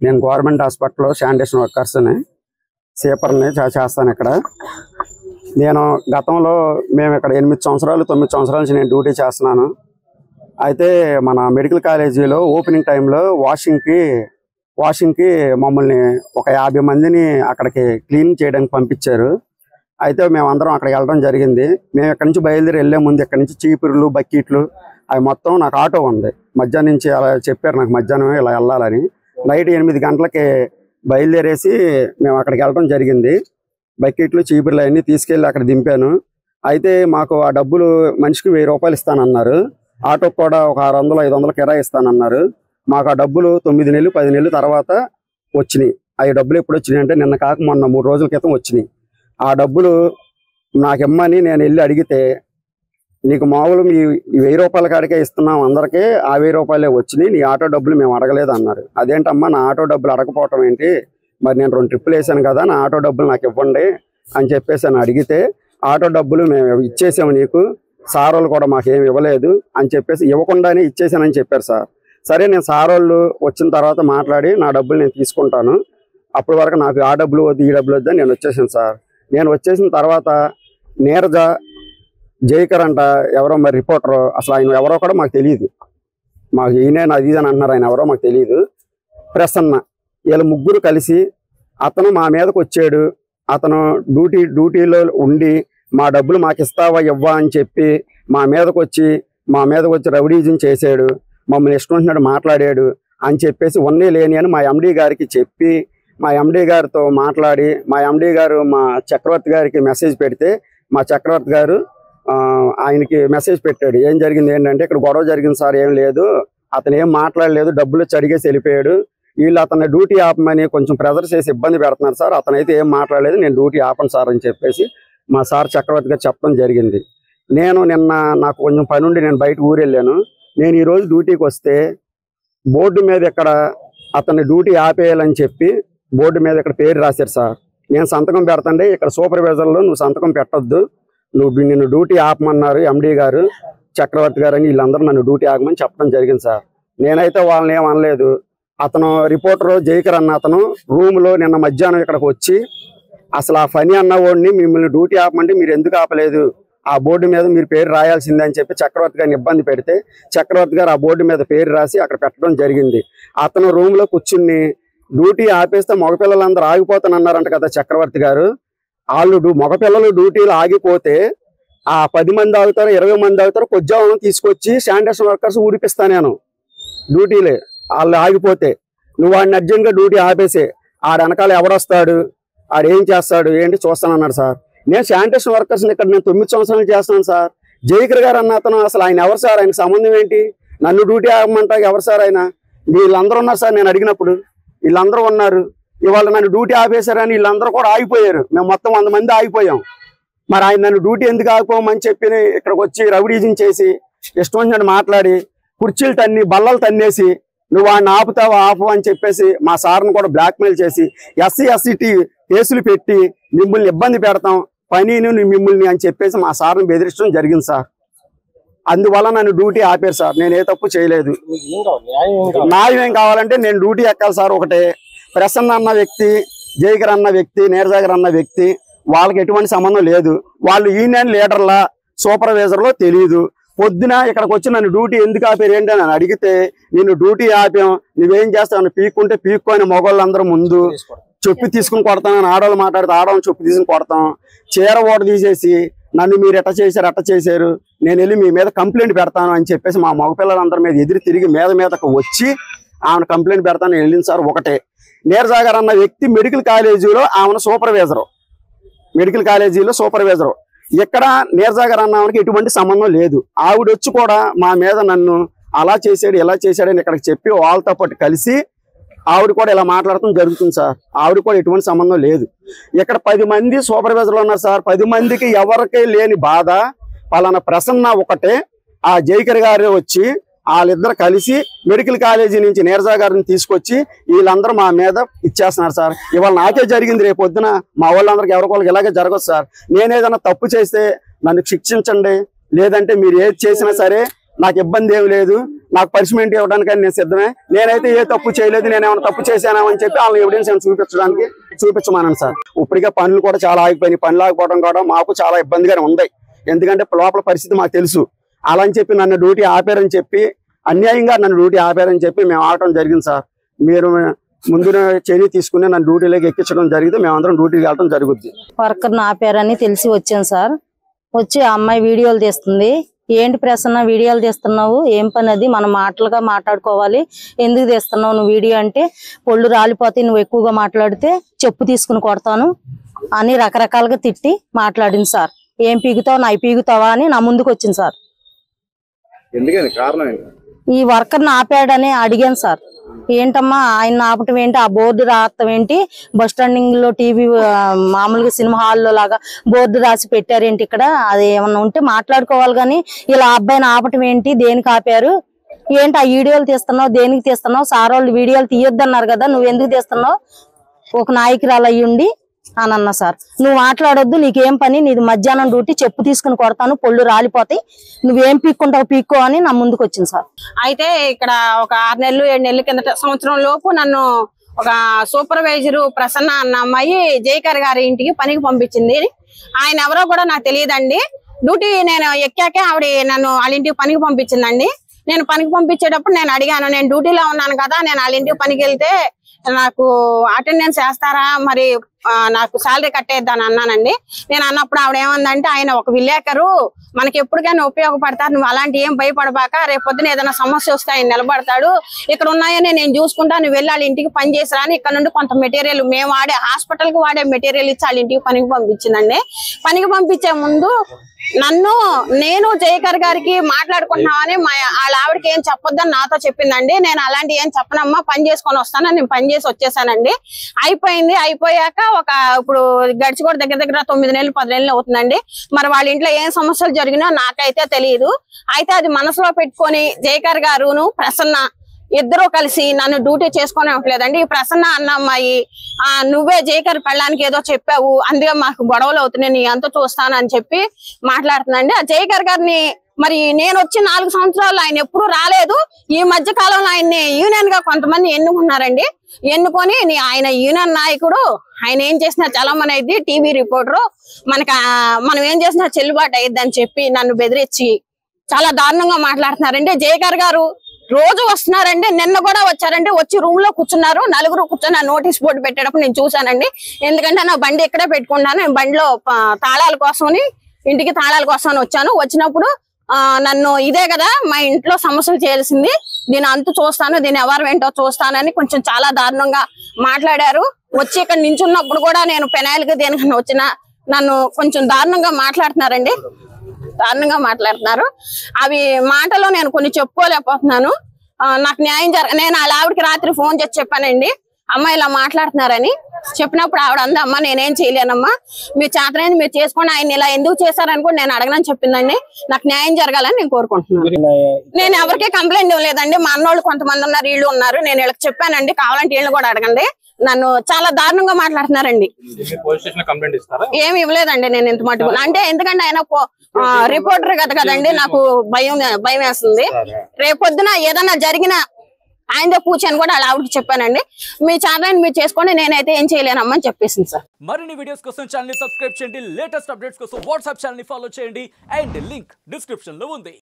నేను గవర్నమెంట్ హాస్పిటల్లో శానిటేషన్ వర్కర్స్ని సేపర్ని చేస్తాను. ఇక్కడ నేను గతంలో మేము ఇక్కడ 8 సంవత్సరాలు 9 సంవత్సరాల నుంచి నేను డ్యూటీ చేస్తున్నాను. అయితే మన మెడికల్ కాలేజీలో ఓపెనింగ్ టైంలో వాషింగ్కి మమ్మల్ని ఒక 50 మందిని అక్కడికి క్లీన్ చేయడానికి పంపించారు. అయితే మేమందరం అక్కడికి వెళ్ళడం జరిగింది. మేము ఇక్కడ నుంచి బయలుదేరి వెళ్ళే ముందు ఇక్కడ నుంచి చీపుర్లు బకెట్లు అవి మొత్తం నాకు ఆటో ఉంది. మధ్యాహ్నం నుంచి అలా చెప్పారు నాకు మధ్యాహ్నం ఇలా వెళ్ళాలని. నైట్ 8 గంటలకి బయలుదేరేసి మేము అక్కడికి వెళ్ళడం జరిగింది. బకెట్లు చీపుర్లు అవన్నీ తీసుకెళ్ళి అక్కడ దింపాను. అయితే మాకు ఆ డబ్బులు మనిషికి 1000 రూపాయలు ఇస్తానన్నారు. ఆటోకి కూడా ఒక 600-500 కిరాయి ఇస్తానన్నారు. మాకు ఆ డబ్బులు 9 నెలలు 10 నెలల తర్వాత వచ్చినాయి. ఆ డబ్బులు ఎప్పుడు వచ్చినాయి అంటే నిన్న కాక మొన్న 3 రోజుల క్రితం వచ్చినాయి. ఆ డబ్బులు నాకు ఇమ్మని నేను వెళ్ళి అడిగితే నీకు మామూలు మీ 1000 రూపాయల కాడికే ఇస్తున్నాం అందరికీ, ఆ 1000 రూపాయలే వచ్చినాయి, నీ ఆటో డబ్బులు మేము అడగలేదు అన్నారు. అదేంటమ్మా నా ఆటో డబ్బులు అడగపోవటం ఏంటి, మరి నేను 2 ట్రిప్పులు వేసాను కదా, నా ఆటో డబ్బులు నాకు ఇవ్వండి అని చెప్పేసి అని అడిగితే ఆటో డబ్బులు మేము ఇచ్చేసాము, నీకు సార్ వాళ్ళు కూడా మాకేమి ఇవ్వలేదు అని చెప్పేసి ఇవ్వకుండానే ఇచ్చేసానని చెప్పారు సార్. సరే నేను సార్ వాళ్ళు వచ్చిన తర్వాత మాట్లాడి నా డబ్బులు నేను తీసుకుంటాను, అప్పటి వరకు నాకు ఆ డబ్బులు వద్దు ఈ డబ్బులు వద్దని నేను వచ్చేసాను సార్. నేను వచ్చేసిన తర్వాత నీరజ జైకర్ అంట ఎవరో మరి రిపోర్టరు, అసలు ఆయన ఎవరో కూడా మాకు తెలియదు, మాకు ఈయనే అది అని అంటున్నారు, ఆయన ఎవరో మాకు తెలియదు. ప్రసన్న వీళ్ళు ముగ్గురు కలిసి అతను మా మీదకి వచ్చాడు. అతను డ్యూటీలో ఉండి మా డబ్బులు మాకు ఇస్తావా ఇవ్వా అని చెప్పి మా మీదకి వచ్చి రౌడీజం చేశాడు, మమ్మల్ని ఇష్టం వచ్చినట్టు మాట్లాడాడు అని చెప్పేసి ఉన్నే లేని అని మా ఎండీ గారికి చెప్పి మా ఎండీ గారితో మాట్లాడి మా ఎండీ గారు మా చక్రవర్తి గారికి మెసేజ్ పెడితే మా చక్రవర్తి గారు ఆయనకి మెసేజ్ పెట్టాడు. ఏం జరిగింది ఏంటంటే ఇక్కడ గొడవ జరిగింది సార్, ఏం లేదు, అతను ఏం మాట్లాడలేదు, డబ్బులు అడిగేసి వెళ్ళిపోయాడు, వీళ్ళు అతన్ని డ్యూటీ ఆపమని కొంచెం ప్రెజర్ చేసి ఇబ్బంది పెడుతున్నారు సార్, అతనైతే ఏం మాట్లాడలేదు, నేను డ్యూటీ ఆపను సార్ అని చెప్పేసి మా సార్ చక్రవర్తి గారు చెప్పడం జరిగింది. నేను నిన్న నాకు కొంచెం పని ఉండి నేను బయట ఊరు వెళ్ళాను. నేను ఈరోజు డ్యూటీకి వస్తే బోర్డు మీద ఇక్కడ అతన్ని డ్యూటీ ఆపేయాలని చెప్పి బోర్డు మీద ఇక్కడ పేరు రాశారు సార్. నేను సంతకం పెడతాండి, ఇక్కడ సూపర్వైజర్లో నువ్వు సంతకం పెట్టొద్దు, నిన్ను డ్యూటీ ఆపమన్నారు ఎండీ గారు చక్రవర్తి గారు అని వీళ్ళందరూ నన్ను డ్యూటీ ఆపమని చెప్పడం జరిగింది సార్. నేనైతే వాళ్ళని ఏం అనలేదు. అతను రిపోర్టరు జైకర్ అన్న అతను రూమ్లో నిన్న మధ్యాహ్నం ఇక్కడికి వచ్చి అసలు ఆ ఫనీ అన్నవాడిని మిమ్మల్ని డ్యూటీ ఆపమంటే మీరు ఎందుకు ఆపలేదు, ఆ బోర్డు మీద మీరు పేరు రాయాల్సిందే అని చెప్పి చక్రవర్తి గారిని ఇబ్బంది పెడితే చక్రవర్తి గారు ఆ బోర్డు మీద పేరు రాసి అక్కడ పెట్టడం జరిగింది. అతను రూమ్లో కూర్చుని డ్యూటీ ఆపేస్తే మగపిల్లలందరూ ఆగిపోతానన్నారంట కదా చక్రవర్తి గారు. వాళ్ళు మగపిల్లలు డ్యూటీలు ఆగిపోతే ఆ 10 మంది ఆగుతారు 20 మంది ఆగుతారు, కొద్దిగా తీసుకొచ్చి శానిటేషన్ వర్కర్స్ ఊడిపిస్తా నేను డ్యూటీలే. వాళ్ళు ఆగిపోతే నువ్వు వాడిని అర్జెంట్గా డ్యూటీ ఆపేసే, ఆడ వెనకాల ఎవడొస్తాడు ఆడేం చేస్తాడు ఏంటి చూస్తానన్నాడు సార్. నేను శానిటేషన్ వర్కర్స్ని ఇక్కడ నేను 9 సంవత్సరాలు చేస్తున్నాను సార్. జైకర్ గారు అన్న అతను అసలు ఆయన ఎవరు సార్, ఆయనకు సంబంధం ఏంటి, నన్ను డ్యూటీ ఆపమంటా ఎవరు సార్ ఆయన, వీళ్ళందరూ ఉన్నారు సార్. నేను అడిగినప్పుడు వీళ్ళందరూ ఉన్నారు, ఇవాళ నన్ను డ్యూటీ ఆపేశారని వీళ్ళందరూ కూడా ఆగిపోయారు, మేము మొత్తం 100 మంది ఆగిపోయాం. మరి ఆయన నన్ను డ్యూటీ ఎందుకు ఆగిపోమని చెప్పి ఇక్కడికి వచ్చి రౌడీజం చేసి ఇష్టం వచ్చినట్టు మాట్లాడి కుర్చీలు తన్ని బల్లలు తన్నేసి నువ్వు వాడిని ఆపుతావు ఆపు అని చెప్పేసి మా సార్ని కూడా బ్లాక్మెయిల్ చేసి SC/ST కేసులు పెట్టి మిమ్మల్ని ఇబ్బంది పెడతాం పనిని మిమ్మల్ని అని చెప్పేసి మా సార్ని బెదిరించడం జరిగింది సార్. అందువల్ల నన్ను డ్యూటీ ఆపారు సార్. నేను ఏ తప్పు చేయలేదు. న్యాయం ఏం కావాలంటే నేను డ్యూటీ ఎక్కాలి సార్. ఒకటే ప్రసన్న అన్న వ్యక్తి, జైకర్ అన్న వ్యక్తి, నీరజాగర్ అన్న వ్యక్తి వాళ్ళకి ఎటువంటి సంబంధం లేదు. వాళ్ళు యూనియన్ లీడర్లా సూపర్వైజర్లో తెలియదు. పొద్దున ఇక్కడికి వచ్చి నన్ను డ్యూటీ ఎందుకు ఆపారు ఏంటి అని అడిగితే నిన్ను డ్యూటీ ఆపాం, నువ్వేం చేస్తావు పీక్కుంటే పీక్కొని మగవాళ్ళందరూ ముందు చెప్పి తీసుకుని కొడతాను, ఆడవాళ్ళు మాట్లాడితే ఆడవాళ్ళు చెప్పి తీసుకుని కొడతాం, చీర ఓట తీసేసి నన్ను మీరు ఎట్ట చేశారు నేను వెళ్ళి మీ మీద కంప్లైంట్ పెడతాను అని చెప్పేసి మా మగపిల్లలందరి మీద ఎదురు తిరిగి మీదకు వచ్చి ఆమెను కంప్లైంట్ పెడతాను వెళ్ళింది సార్. ఒకటే నీరజాగర్ అన్న వ్యక్తి మెడికల్ కాలేజీలో ఆమెను సూపర్వైజరు, ఇక్కడ నీరజాగర్ అన్న ఆమెకి ఎటువంటి సంబంధం లేదు. ఆవిడ వచ్చి కూడా మా మీద నన్ను అలా చేశాడు ఇలా చేశాడని ఇక్కడికి చెప్పి వాళ్ళతో పాటు కలిసి ఆవిడ కూడా ఇలా మాట్లాడటం జరుగుతుంది సార్. ఆవిడ కూడా ఎటువంటి సంబంధం లేదు. ఇక్కడ 10 మంది సూపర్వైజర్లు ఉన్నారు సార్. 10 మందికి ఎవరికీ లేని బాధ పలానా ప్రసన్న ఒకటే. ఆ జైకర్ గారు వచ్చి వాళ్ళిద్దరు కలిసి మెడికల్ కాలేజీ నుంచి నీరజా గారిని తీసుకొచ్చి వీళ్ళందరూ మా మీద ఇచ్చేస్తున్నారు సార్. ఇవాళ నాకే జరిగింది, రేపు పొద్దున మా వాళ్ళందరికీ ఎవరికొకరికి ఇలాగే జరగదు సార్. నేనేదైనా తప్పు చేస్తే నన్ను శిక్షించండి, లేదంటే మీరు ఏది చేసినా సరే నాకు ఇబ్బంది ఏమి లేదు. నాకు పనిష్మెంట్ ఇవ్వడానికి నేను సిద్ధమే. నేనైతే ఏ తప్పు చేయలేదు, నేనేమైనా తప్పు చేశానా అని చెప్పి వాళ్ళని ఎవిడెన్స్ చూపించమన్నాను సార్. ఇప్పటికే పనులు కూడా చాలా ఆగిపోయినాయి. పనులు ఆగిపోవడం కూడా మాకు చాలా ఇబ్బందిగానే ఉంది. ఎందుకంటే లోపల పరిస్థితి మాకు తెలుసు. అలా అని చెప్పి నన్ను డ్యూటీ ఆపారని చెప్పి, అన్యాయంగా నన్ను డ్యూటీ ఆపారని చెప్పి మేము ఆగటం జరిగింది సార్. మీరు ముందు చర్య తీసుకుని నన్ను డ్యూటీలోకి ఎక్కించడం జరిగితే మేమందరం డ్యూటీకి వెళ్ళడం జరుగుద్ది. వర్కర్ని ఆపారని తెలిసి వచ్చాను సార్. వచ్చి ఆ అమ్మాయి వీడియోలు తీస్తుంది. ఏంటి ప్రసన్న వీడియోలు తీస్తున్నావు, ఏం పని అది, మనం మాటలుగా మాట్లాడుకోవాలి, ఎందుకు తీస్తున్నావు నువ్వు వీడియో అంటే, పొళ్ళు రాలిపోతే నువ్వు ఎక్కువగా మాట్లాడితే చెప్పు తీసుకుని కొడతాను అని రకరకాలుగా తిట్టి మాట్లాడింది సార్. ఏం పీగుతావు, నా పీగుతావా అని నా ముందుకు వచ్చింది సార్. ఈ వర్కర్ని ఆపాడని అడిగాను సార్. ఏంటమ్మా ఆయన ఆపటం ఏంటి, ఆ బోర్డు రాస్తాం ఏంటి, బస్ స్టాండింగ్ లో టీవీ మామూలుగా సినిమా హాల్లో లాగా బోర్డు రాసి పెట్టారేంటి ఇక్కడ, అది ఏమన్నా ఉంటే మాట్లాడుకోవాలి కానీ ఇలా అబ్బాయిని ఆపటం ఏంటి, దేనికి ఆపారు ఏంటి, ఆ వీడియోలు తీస్తున్నావు దేనికి తీస్తున్నావు, సార్ వాళ్ళు వీడియోలు తీయొద్దన్నారు కదా నువ్వు ఎందుకు తీస్తున్నావు, ఒక నాయకురాలు అయ్యుండి అని అన్నా సార్. నువ్వు మాట్లాడొద్దు, నీకేం పని, నీది మధ్యాహ్నం డ్యూటీ, చెప్పు తీసుకుని కొడతాను, పొళ్ళు రాలిపోతాయి, నువ్వేం పీక్కుంటావు పీక్కో అని నా ముందుకు వచ్చింది సార్. అయితే ఇక్కడ ఒక 6 నెలలు 7 నెలల కిందట సంవత్సరం లోపు నన్ను ఒక సూపర్వైజరు ప్రసన్న అన్న అమ్మాయి జయకర్ గారి ఇంటికి పనికి పంపించింది. ఆయన ఎవరో కూడా నాకు తెలియదండి. డ్యూటీ నేను ఎక్కాకే ఆవిడ నన్ను వాళ్ళ ఇంటికి పనికి పంపించిందండి. నేను పనికి పంపించేటప్పుడు నేను అడిగాను, నేను డ్యూటీలో ఉన్నాను కదా, నేను వాళ్ళ ఇంటికి పనికి వెళ్తే నాకు అటెండెన్స్ వేస్తారా, మరి నాకు శాలరీ కట్టేద్దాని అన్నానండి. నేను అన్నప్పుడు ఆవిడ ఏమందంటే, ఆయన ఒక విలేకరు, మనకి ఎప్పటికైనా ఉపయోగపడతారు, నువ్వు అలాంటి ఏం భయపడబాక, రేపు పొద్దున ఏదైనా సమస్య వస్తే ఆయన నిలబడతాడు, ఇక్కడ ఉన్నాయని నేను చూసుకుంటా, నువ్వు వెళ్ళి వాళ్ళ ఇంటికి పని చేసిరా అని ఇక్కడ నుండి కొంత మెటీరియల్ మేము వాడే హాస్పిటల్ కి వాడే మెటీరియల్ ఇచ్చి వాళ్ళ ఇంటికి పనికి పంపించిందండి. పనికి పంపించే ముందు నేను జయకర్ గారికి మాట్లాడుకుంటున్నామని వాళ్ళ ఆవిడకి ఏం చెప్పొద్దని నాతో చెప్పిందండి. నేను అలాంటి ఏం చెప్పనమ్మా, పని చేసుకొని వస్తాను, నేను పని చేసి వచ్చేసానండి. అయిపోయింది. అయిపోయాక ఇప్పుడు గడిచి కూడా దగ్గర 9 నెలలు 10 నెలలు అవుతుందండి. మరి వాళ్ళ ఇంట్లో ఏం సమస్యలు జరిగినా నాకైతే తెలియదు. అయితే అది మనసులో పెట్టుకొని జయకర్ గారును ప్రసన్న ఇద్దరు కలిసి నన్ను డ్యూటీ చేసుకొని ఇవ్వట్లేదండి. ఈ ప్రసన్న అన్న అమ్మాయి నువ్వే జయకర్ పెళ్ళానికి ఏదో చెప్పావు, అందుకే మాకు గొడవలు అవుతున్నాయి, నీ అంత చూస్తానని చెప్పి మాట్లాడుతుందండి. ఆ జయకర్ గారిని మరి నేను వచ్చి 4 సంవత్సరాలు ఆయన ఎప్పుడు రాలేదు. ఈ మధ్య కాలంలో ఆయన్ని యూనియన్ గా కొంతమంది ఎన్నుకున్నారండి. ఎన్నుకొని ఆయన యూనియన్ నాయకుడు, ఆయన ఏం చేసినా చలమని అయింది, టీవీ రిపోర్టరు, మనం ఏం చేసినా చెల్లుబాటు అయ్యిద్ది అని చెప్పి నన్ను బెదిరించి చాలా దారుణంగా మాట్లాడుతున్నారండి. జయకర్ గారు రోజు వస్తున్నారండి. నిన్న కూడా వచ్చారండి. వచ్చి రూమ్ లో కూర్చున్నారు. 4 కూర్చొని నోటీస్ బోర్డు పెట్టేటప్పుడు నేను చూసానండి. ఎందుకంటే నా బండి ఇక్కడే పెట్టుకున్నాను. నేను బండిలో తాళాల కోసమని, ఇంటికి తాళాల కోసం వచ్చాను. వచ్చినప్పుడు నన్ను ఇదే కదా మా ఇంట్లో సమస్యలు చేయాల్సింది, దీని అంతు చూస్తాను, దీని ఎవరు ఏంటో చూస్తానని కొంచెం చాలా దారుణంగా మాట్లాడారు. వచ్చి ఇక్కడ నించున్నప్పుడు కూడా నేను పెనాయిల్కి దేనికన్నా వచ్చినా నన్ను కొంచెం దారుణంగా మాట్లాడుతున్నారండి. దారుణంగా మాట్లాడుతున్నారు. అవి మాటలో నేను కొన్ని చెప్పుకోలేకపోతున్నాను. నాకు న్యాయం నేను వాళ్ళ ఆవిడకి రాత్రి ఫోన్ చేసి చెప్పానండి, అమ్మ ఇలా మాట్లాడుతున్నారని. చెప్పినప్పుడు ఆవిడ అంది, అమ్మ నేనేం చేయలేనమ్మా, మీరు చేతనైంది మీరు చేసుకోండి, ఆయన ఇలా ఎందుకు చేశారని కూడా నేను అడగనని చెప్పిందండి. నాకు న్యాయం జరగాలని నేను కోరుకుంటున్నాను. నేను ఎవరికీ కంప్లైంట్ ఇవ్వలేదండి. మా అన్నోళ్ళు కొంతమంది ఉన్నారు, వీళ్ళు ఉన్నారు, నేను వీళ్ళకి చెప్పానండి, కావాలంటే వీళ్ళు కూడా అడగండి. నన్ను చాలా దారుణంగా మాట్లాడుతున్నారండి. ఏమి ఇవ్వలేదండి నేను ఇంత మటుకు. అంటే ఎందుకంటే ఆయన రిపోర్టర్ కదండి, నాకు భయం వేస్తుంది. రేపొద్దున ఏదైనా జరిగిన ఆయనతో కూర్చొని కూడా అలా ఆవిడకి చెప్పానండి, మీ ఛానల్ మీరు చేసుకోండి, నేనైతే ఏం చేయలేనమ్మని చెప్పేసింది సార్. మరిన్ని వీడియోస్ కోసం ఛానల్ ని సబ్స్క్రైబ్ చేయండి, లేటెస్ట్ అప్డేట్స్ కోసం వాట్సాప్ ఛానల్ ని ఫాలో చేయండి, అండ్ లింక్ డిస్క్రిప్షన్ లో ఉంది.